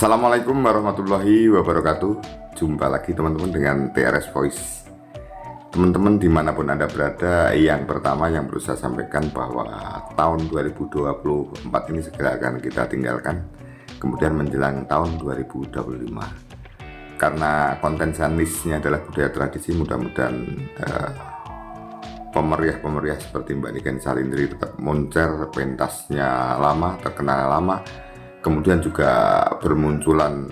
Assalamualaikum warahmatullahi wabarakatuh. Jumpa lagi teman-teman dengan TRS Voice. Teman-teman dimanapun Anda berada, yang pertama yang perlu saya sampaikan bahwa tahun 2024 ini segera akan kita tinggalkan, kemudian menjelang tahun 2025. Karena konten sanisnya adalah budaya tradisi, mudah-mudahan pemeriah-pemeriah seperti Mbak Niken Salindri tetap moncer, pentasnya lama, terkenal lama. Kemudian juga bermunculan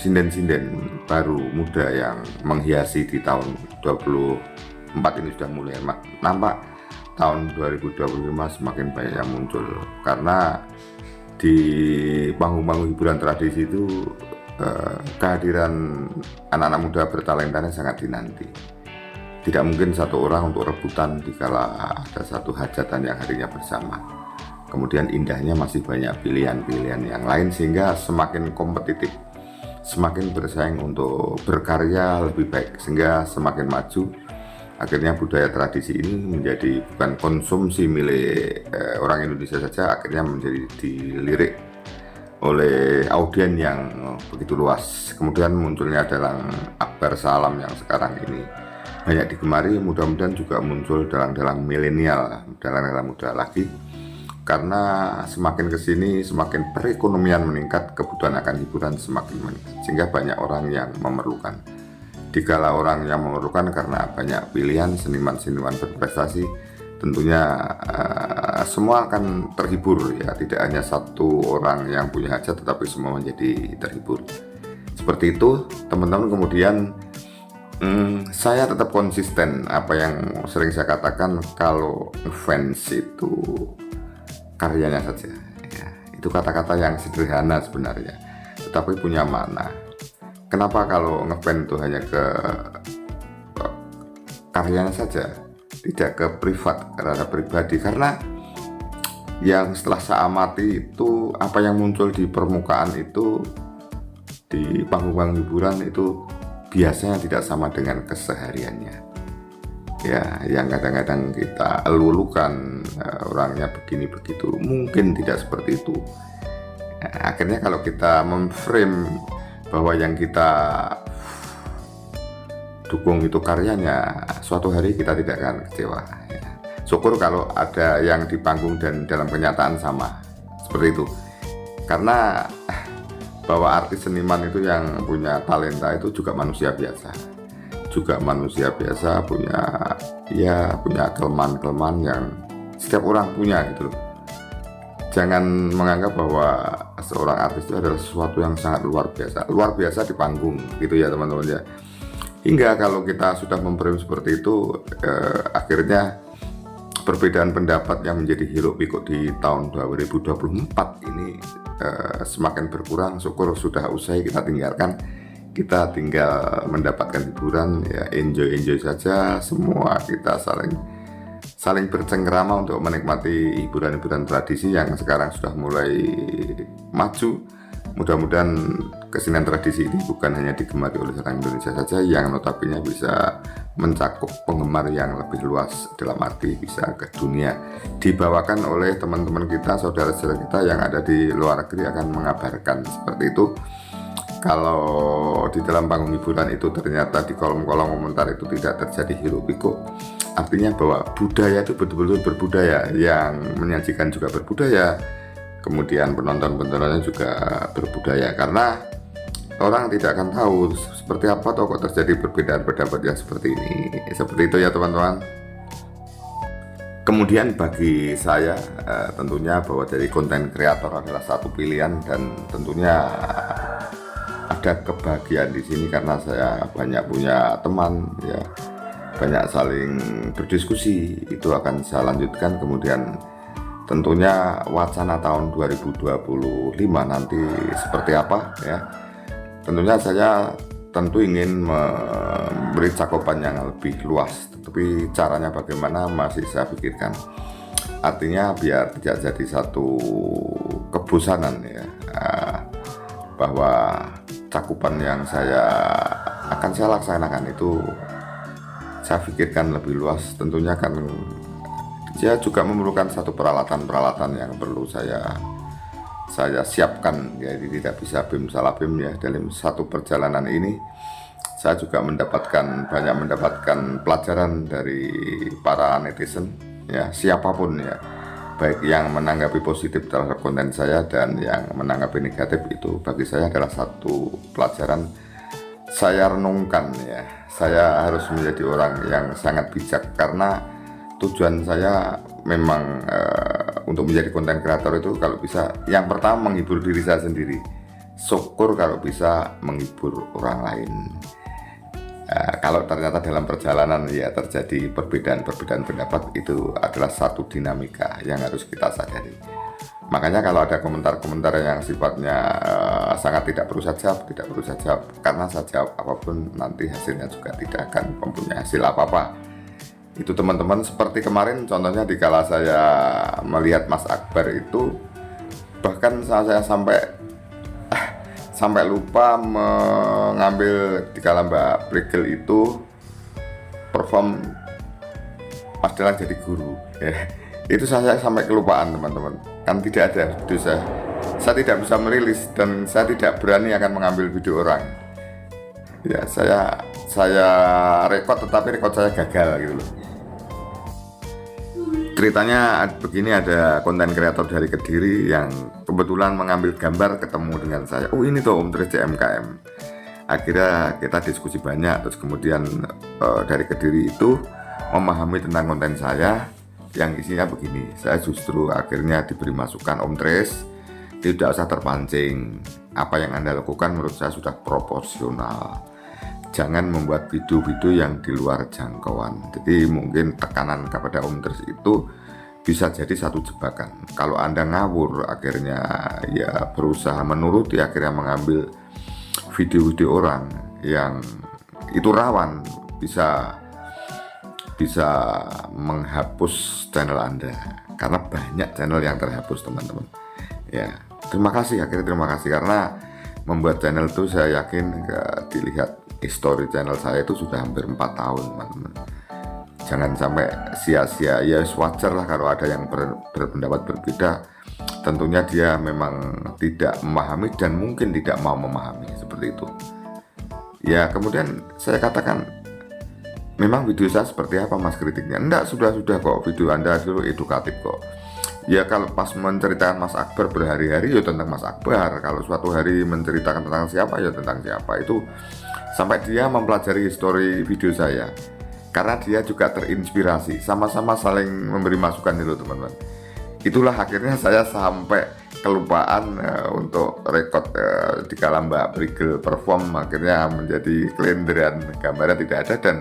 sinden-sinden baru muda yang menghiasi di tahun 24 ini sudah mulai nampak. Tahun 2025 semakin banyak yang muncul karena di panggung-panggung hiburan tradisi itu kehadiran anak-anak muda bertalentanya sangat dinanti. Tidak mungkin satu orang untuk rebutan dikala ada satu hajatan yang harinya bersama. Kemudian indahnya masih banyak pilihan-pilihan yang lain sehingga semakin kompetitif, semakin bersaing untuk berkarya lebih baik, sehingga semakin maju. Akhirnya budaya tradisi ini menjadi bukan konsumsi milik orang Indonesia saja, akhirnya menjadi dilirik oleh audiens yang begitu luas. Kemudian munculnya dalang Akbar Salam yang sekarang ini banyak digemari, mudah-mudahan juga muncul dalang-dalang milenial, dalang-dalang muda lagi. Karena semakin kesini semakin perekonomian meningkat, kebutuhan akan hiburan semakin meningkat, sehingga banyak orang yang memerlukan. Dikala orang yang memerlukan karena banyak pilihan seniman-seniman berprestasi, tentunya semua akan terhibur ya, tidak hanya satu orang yang punya hajat tetapi semua menjadi terhibur. Seperti itu teman-teman. Kemudian saya tetap konsisten apa yang sering saya katakan, kalau fans itu karyanya saja ya. Itu kata-kata yang sederhana sebenarnya tetapi punya makna. Kenapa kalau ngefans itu hanya ke karyanya saja, tidak ke privat, karena pribadi? Karena yang setelah saya amati itu apa yang muncul di permukaan itu, di panggung-panggung hiburan itu biasanya tidak sama dengan kesehariannya ya, yang kadang-kadang kita elulukan orangnya begini begitu, mungkin tidak seperti itu. Akhirnya kalau kita memframe bahwa yang kita dukung itu karyanya, suatu hari kita tidak akan kecewa ya. Syukur kalau ada yang di panggung dan dalam kenyataan sama seperti itu. Karena bahwa artis seniman itu yang punya talenta itu juga manusia biasa, punya kelemahan-kelemahan yang setiap orang punya gitu loh. Jangan menganggap bahwa seorang artis itu adalah sesuatu yang sangat luar biasa di panggung gitu ya teman-teman ya. Hingga kalau kita sudah memframe seperti itu, akhirnya perbedaan pendapat yang menjadi hiruk pikuk di tahun 2024 ini semakin berkurang. Syukur sudah usai kita tinggalkan. Kita tinggal mendapatkan hiburan ya, enjoy saja semua. Kita saling bercengkrama untuk menikmati hiburan-hiburan tradisi yang sekarang sudah mulai maju. Mudah-mudahan kesenian tradisi ini bukan hanya digemari oleh orang Indonesia saja, yang notabene bisa mencakup penggemar yang lebih luas, dalam arti bisa ke dunia. Dibawakan oleh teman-teman kita, saudara-saudara kita yang ada di luar negeri akan mengabarkan seperti itu. Kalau di dalam panggung hiburan itu ternyata di kolom-kolom komentar itu tidak terjadi hiruk pikuk, artinya bahwa budaya itu betul-betul berbudaya, yang menyajikan juga berbudaya, kemudian penonton-penontonnya juga berbudaya. Karena orang tidak akan tahu seperti apa atau kok terjadi perbedaan pendapat yang seperti ini. Seperti itu ya teman-teman. Kemudian bagi saya tentunya bahwa dari konten kreator adalah satu pilihan, dan tentunya ada kebahagiaan di sini karena saya banyak punya teman ya, banyak saling berdiskusi. Itu akan saya lanjutkan. Kemudian tentunya wacana tahun 2025 nanti seperti apa ya, tentunya saya ingin memberi cakupan yang lebih luas, tetapi caranya bagaimana masih saya pikirkan. Artinya biar tidak jadi satu kebosanan ya, bahwa cakupan yang akan saya laksanakan itu saya pikirkan lebih luas. Tentunya kan dia juga memerlukan satu peralatan yang perlu saya saya siapkan, jadi tidak bisa bim salah bim ya. Dalam satu perjalanan ini saya juga banyak mendapatkan pelajaran dari para netizen ya, siapapun ya, baik yang menanggapi positif terhadap konten saya dan yang menanggapi negatif, itu bagi saya adalah satu pelajaran. Saya renungkan ya, saya harus menjadi orang yang sangat bijak, karena tujuan saya memang untuk menjadi konten kreator itu kalau bisa yang pertama menghibur diri saya sendiri, syukur kalau bisa menghibur orang lain. Kalau ternyata dalam perjalanan ya terjadi perbedaan pendapat, itu adalah satu dinamika yang harus kita sadari. Makanya kalau ada komentar-komentar yang sifatnya sangat tidak perlu saya jawab, karena saya jawab apapun nanti hasilnya juga tidak akan mempunyai hasil apa-apa. Itu teman-teman, seperti kemarin contohnya dikala saya melihat Mas Akbar itu, bahkan saya sampai lupa mengambil dikala Mbak Prigel itu perform Mas Dalang jadi guru ya. Itu saya sampai kelupaan teman-teman, kan tidak ada video saya tidak bisa merilis, dan saya tidak berani akan mengambil video orang ya. Saya rekod, tetapi rekod saya gagal gitu loh. Ceritanya begini, ada konten kreator dari Kediri yang kebetulan mengambil gambar ketemu dengan saya. Oh ini tuh Om Tris CMKM. Akhirnya kita diskusi banyak, terus kemudian dari Kediri itu memahami tentang konten saya yang isinya begini. Saya justru akhirnya diberi masukan, Om Tris, tidak usah terpancing. Apa yang Anda lakukan menurut saya sudah proporsional. Jangan membuat video-video yang di luar jangkauan. Jadi mungkin tekanan kepada Om Tris itu bisa jadi satu jebakan. Kalau Anda ngawur, akhirnya ya berusaha menuruti, akhirnya mengambil video-video orang yang itu rawan, bisa menghapus channel Anda, karena banyak channel yang terhapus teman-teman ya. Terima kasih karena membuat channel itu saya yakin dilihat history channel saya itu sudah hampir 4 tahun teman-teman. Jangan sampai sia-sia, ya wajar lah kalau ada yang berpendapat berbeda. Tentunya dia memang tidak memahami dan mungkin tidak mau memahami, seperti itu ya. Kemudian saya katakan, memang video saya seperti apa Mas kritiknya? Enggak, sudah kok, video Anda dulu edukatif kok. Ya kalau pas menceritakan Mas Akbar berhari-hari ya tentang Mas Akbar, kalau suatu hari menceritakan tentang siapa ya tentang siapa. Itu sampai dia mempelajari histori video saya, karena dia juga terinspirasi, sama-sama saling memberi masukan itu teman-teman. Itulah akhirnya saya sampai kelupaan untuk rekod dikala Mbak Prigel perform, akhirnya menjadi kelenderan, gambarnya tidak ada, dan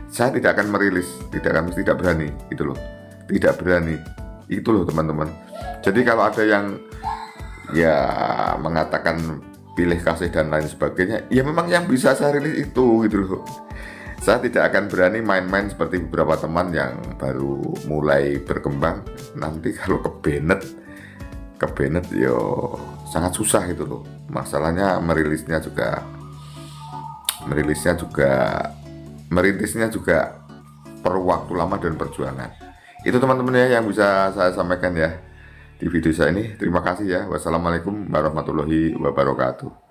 saya tidak akan merilis, tidak berani, tidak berani itu loh teman-teman. Jadi kalau ada yang ya mengatakan pilih kasih dan lain sebagainya, ya memang yang bisa saya rilis itu gitu loh. Saya tidak akan berani main-main seperti beberapa teman yang baru mulai berkembang. Nanti kalau kebenet yo sangat susah gitu loh. Masalahnya merintisnya juga perlu waktu lama dan perjuangan. Itu teman-teman ya yang bisa saya sampaikan ya di video saya ini. Terima kasih ya. Wassalamualaikum warahmatullahi wabarakatuh.